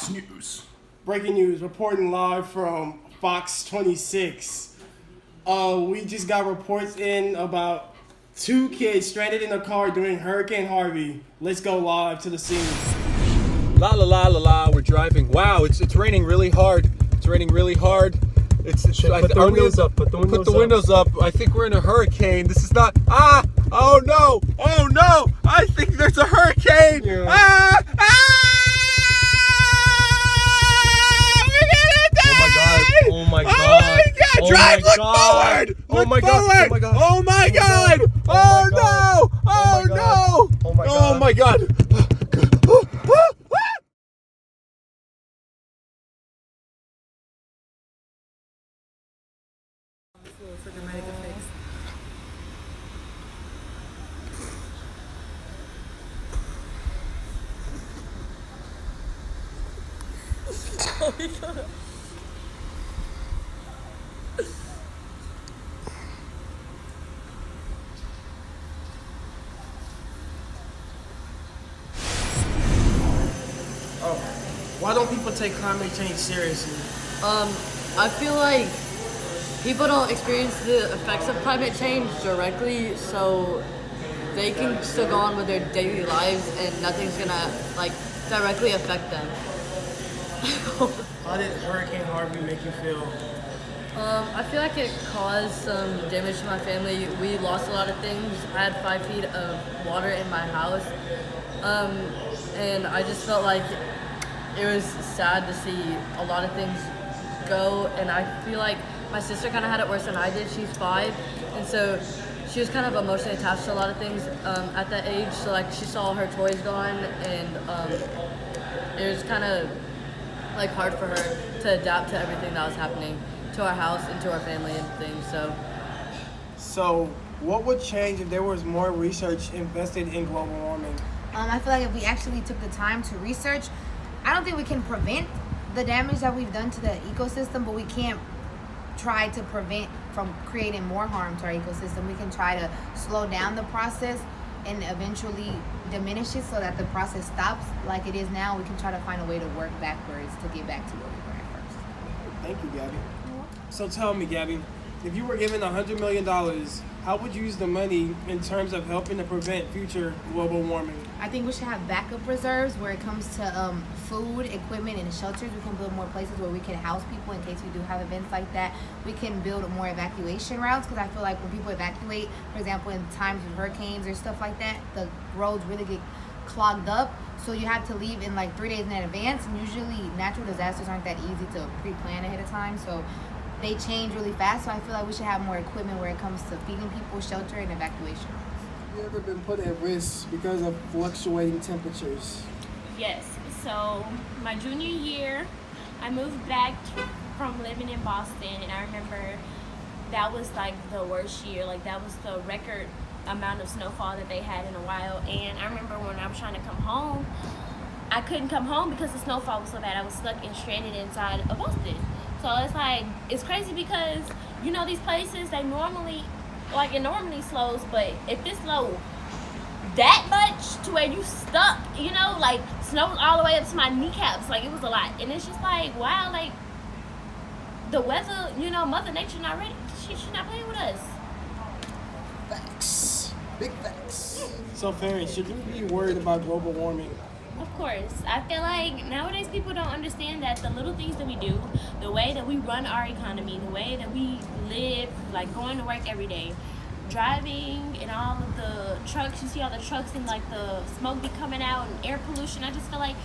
Fox News. Breaking news, reporting live from Fox 26. We just got reports in about 2 kids stranded in a car during Hurricane Harvey. Let's go live to the scene. La la la la la. We're driving. Wow, it's raining really hard. It's raining really hard. Put the windows up. Put the windows up. I think we're in a hurricane. This is not. Oh no! Oh no! I think there's a hurricane. Yeah. Oh my god! Drive! Look forward! Look forward! Oh my god! Oh no! Oh no! Oh my god! Oh my god. Why don't people take climate change seriously? I feel like people don't experience the effects of climate change directly, so they can still go on with their daily lives and nothing's gonna directly affect them. How did Hurricane Harvey make you feel? I feel like it caused some damage to my family. We lost a lot of things. I had 5 feet of water in my house, and I just felt like it was sad to see a lot of things go, and I feel like my sister kind of had it worse than I did. She's 5, and so she was kind of emotionally attached to a lot of things at that age. So she saw her toys gone, and it was kind of hard for her to adapt to everything that was happening to our house and to our family and things. So what would change if there was more research invested in global warming? I feel like if we actually took the time to research, I don't think we can prevent the damage that we've done to the ecosystem, but we can't try to prevent from creating more harm to our ecosystem. We can try to slow down the process and eventually diminish it so that the process stops like it is now. We can try to find a way to work backwards to get back to where we were at first. Thank you, Gabby. So tell me, Gabby, if you were given $100 million, how would you use the money in terms of helping to prevent future global warming? I think we should have backup reserves where it comes to food, equipment, and shelters. We can build more places where we can house people in case we do have events like that. We can build more evacuation routes because I feel like when people evacuate, for example, in times of hurricanes or stuff like that, the roads really get clogged up. So you have to leave in 3 days in advance, and usually natural disasters aren't that easy to pre-plan ahead of time. So they change really fast. So I feel like we should have more equipment where it comes to feeding people, shelter, and evacuation. Have you ever been put at risk because of fluctuating temperatures? Yes. So my junior year, I moved back from living in Boston, and I remember that was the worst year. That was the record amount of snowfall that they had in a while. And I remember when I was trying to come home, I couldn't come home because the snowfall was so bad. I was stuck and stranded inside of Boston. So it's crazy because these places, they normally it normally slows, but if it's slow that much to where you stuck, snow all the way up to my kneecaps, it was a lot. And it's just wow, the weather, Mother Nature not ready. She's not playing with us. Facts. Big facts. So, Farron, should you be worried about global warming? Of course. I feel like nowadays people don't understand that the little things that we do, the way that we run our economy, the way that we live, going to work every day, driving and all of the trucks, you see all the trucks and the smoke be coming out and air pollution. I just feel like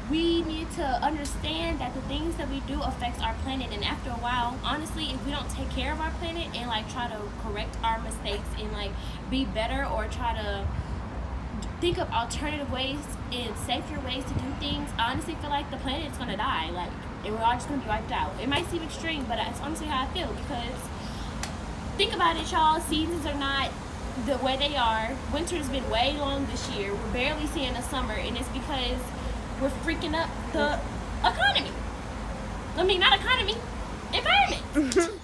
we need to understand that the things that we do affects our planet, and after a while, honestly, if we don't take care of our planet and try to correct our mistakes and be better or try to think of alternative ways and safer ways to do things, I honestly feel like the planet is gonna die, and we're all just gonna be wiped out. It might seem extreme, but that's honestly how I feel, because think about it, y'all, seasons are not the way they are. Winter's been way long this year. We're barely seeing a summer, and it's because we're freaking up the economy. I mean, not economy, environment.